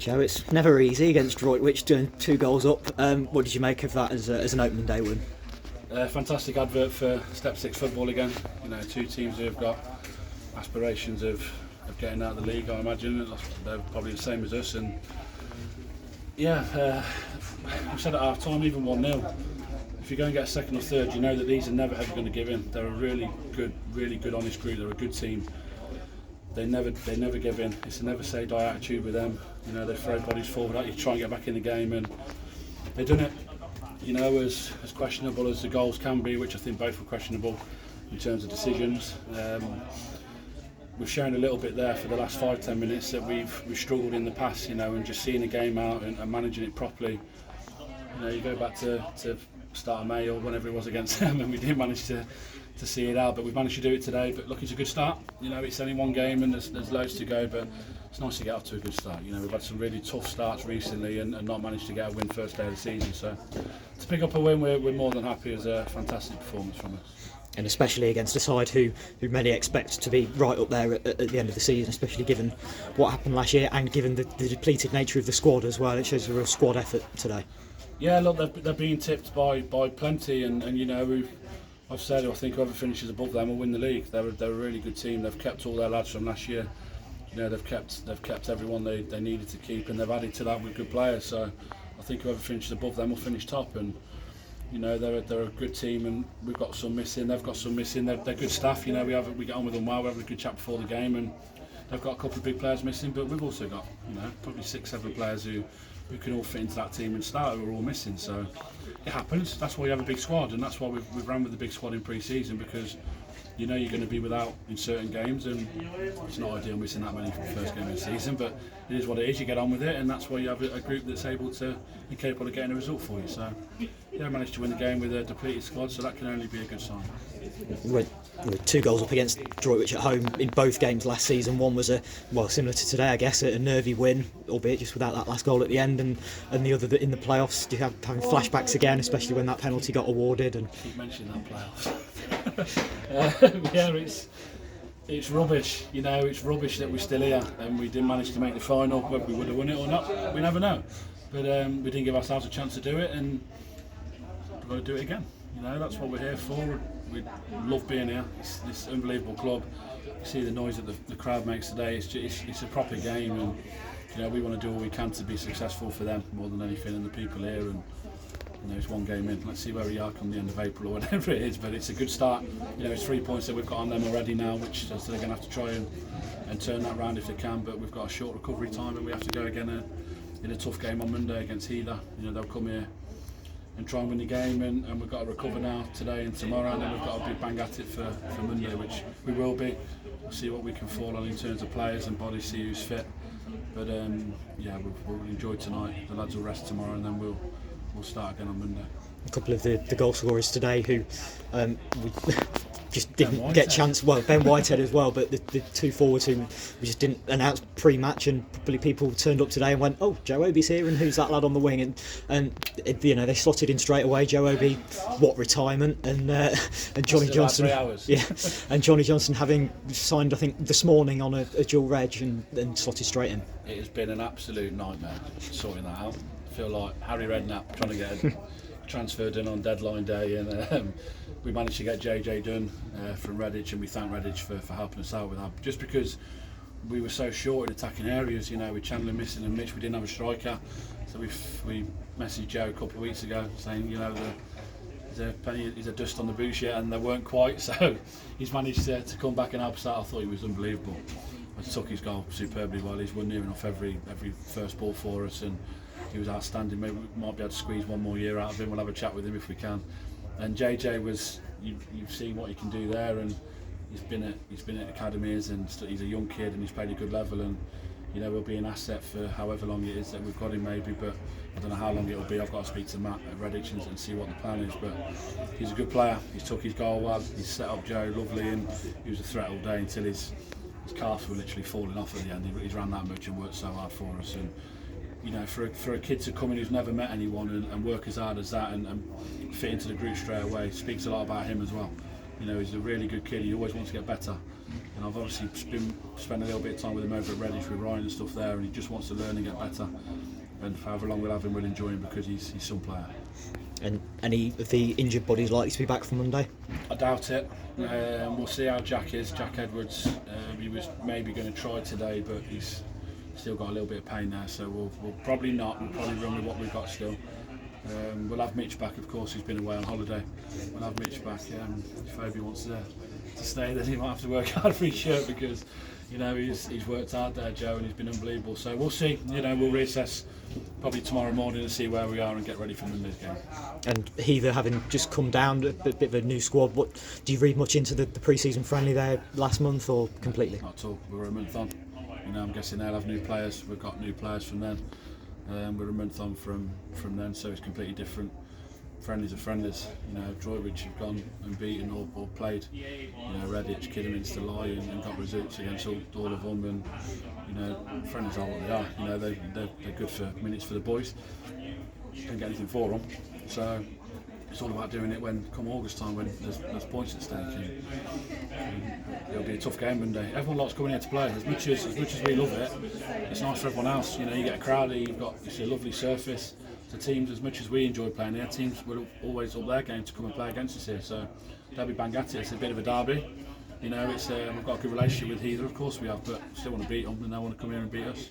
Joe, it's never easy against Droitwich doing 2 goals up. What did you make of that as an opening day win? Fantastic advert for Step 6 football again. You know, 2 teams who have got aspirations of getting out of the league, I imagine. They're probably the same as us. And yeah, we said at half time, even 1-0. If you go and get a second or third, you know that these are never ever going to give in. They're a really good honest group. They're a good team. They never give in. It's a never say die attitude with them. You know, they throw bodies forward at you, try and get back in the game, and they've done it. You know, as questionable as the goals can be, which I think both were questionable in terms of decisions. We've shown a little bit there for the last 5-10 minutes that we've struggled in the past. You know, and just seeing the game out and managing it properly. You know, you go back to start of May or whenever it was against them, and we didn't manage to see it out, but we've managed to do it today. But look, it's a good start. You know, it's only one game and there's loads to go, but it's nice to get off to a good start. You know, we've had some really tough starts recently and not managed to get a win first day of the season, so to pick up a win, we're more than happy. As a fantastic performance from us. And especially against a side who many expect to be right up there at the end of the season, especially given what happened last year and given the depleted nature of the squad as well. It shows a real squad effort today. Yeah, look, they're being tipped by plenty, and you know, I've said I think whoever finishes above them will win the league. They're a really good team. They've kept all their lads from last year. You know, they've kept everyone they needed to keep, and they've added to that with good players. So I think whoever finishes above them will finish top. And you know, they're a good team, and we've got some missing. They've got some missing. They're good staff. You know, we get on with them well. We have a good chat before the game, and they've got a couple of big players missing. But we've also got, you know, probably 6-7 players who can all fit into that team and start who are all missing. So it happens. That's why you have a big squad, and that's why we've ran with the big squad in pre-season, because you know you're going to be without in certain games, and it's not ideal missing that many from the first game of the season, but it is what it is. You get on with it, and that's why you have a group that's able to and capable of getting a result for you. So yeah, managed to win the game with a depleted squad, so that can only be a good sign. We were 2 goals up against Droitwich at home in both games last season. One was similar to today, I guess, a nervy win, albeit just without that last goal at the end, and the other in the playoffs. Do you have having flashbacks again, especially when that penalty got awarded? And keep mentioning that playoffs. Yeah, it's rubbish. You know, it's rubbish that we're still here and we didn't manage to make the final. Whether we would have won it or not, we never know. But we didn't give ourselves a chance to do it, and we've got to do it again. You know, that's what we're here for. We love being here. It's this unbelievable club. You see the noise that the crowd makes today. It's a proper game, and you know, we want to do all we can to be successful for them more than anything, and the people here. And you know, it's one game in. Let's see where we are come the end of April or whatever it is. But it's a good start. You know, it's 3 points that we've got on them already now, which they're going to have to try and turn that round if they can. But we've got a short recovery time, and we have to go again in a tough game on Monday against Heather. You know, they'll come here and try and win the game, and we've got to recover now today and tomorrow, and then we've got to be bang at it for Monday, which we will be. We'll see what we can fall on in terms of players and bodies, see who's fit. But yeah, we'll enjoy tonight. The lads will rest tomorrow, and then we'll start again on Monday. A couple of the goal scorers today who we just didn't get chance. Well, Ben Whitehead as well, but the 2 forwards who we just didn't announce pre-match, and probably people turned up today and went, "Oh, Joe Obi's here, and who's that lad on the wing?" And you know, they slotted in straight away. Joe Obi, what retirement, and Johnny Johnson, yeah, and Johnny Johnson having signed, I think, this morning on a dual reg and slotted straight in. It has been an absolute nightmare sorting that out. I feel like Harry Redknapp trying to get a transfer done on deadline day, and we managed to get JJ done from Redditch, and we thank Redditch for helping us out with that, just because we were so short in attacking areas. You know, with Chandler missing and Mitch, we didn't have a striker, so we messaged Joe a couple of weeks ago saying, you know, is a dust on the boots yet, and they weren't quite, so he's managed to come back and help us out. I thought he was unbelievable. I took his goal superbly well. He's won near enough every first ball for us, and he was outstanding. Maybe we might be able to squeeze one more year out of him. We'll have a chat with him if we can. And JJ was, you've seen what he can do there, and he's been at academies, and he's a young kid, and he's played a good level, and you know, he'll be an asset for however long it is that we've got him maybe, but I don't know how long it'll be. I've got to speak to Matt at Redditch and see what the plan is, but he's a good player. He's took his goal well, he's set up Joe lovely, and he was a threat all day until his calves were literally falling off at the end. He's ran that much and worked so hard for us, and you know, for a kid to come in who's never met anyone and work as hard as that and fit into the group straight away speaks a lot about him as well. You know, he's a really good kid. He always wants to get better, And I've obviously spent a little bit of time with him over at Redditch with Ryan and stuff there, and he just wants to learn and get better. And however long we'll have him, we'll enjoy him because he's some player. And any of the injured bodies likely to be back for Monday? I doubt it. We'll see how Jack is. Jack Edwards, he was maybe going to try today, but he's still got a little bit of pain there, so we'll probably not. We'll probably run with what we've got still. We'll have Mitch back, of course. He's been away on holiday. We'll have Mitch back. If Obi wants to stay, then he might have to work hard for his shirt because, you know, he's worked hard there, Joe, and he's been unbelievable. So we'll see. You know, we'll reassess probably tomorrow morning and see where we are and get ready for Monday's game. And Heather having just come down, a bit of a new squad. What do you read much into the pre-season friendly there last month, or completely? Not at all. We're a month on. You know, I'm guessing they'll have new players. We've got new players from then. We're a month on from then, so it's completely different. Friendlies are friendlies. You know, Droitwich have gone and beaten or played. You know, Redditch, Kidderminster, Lyon, and got results against all of them. And you know, friendlies are what they are. You know, they're good for minutes for the boys. Don't get anything for them. So it's all about doing it when come August time when there's points at stake. And it'll be a tough game Monday. Everyone likes coming here to play. As much as we love it, it's nice for everyone else. You know, you get a crowd here. It's a lovely surface. The teams, as much as we enjoy playing here, teams will always up their game to come and play against us here. So they'll be bang at it. It's a bit of a derby. You know, we've got a good relationship with Heather, of course we have, but still want to beat them and they want to come here and beat us.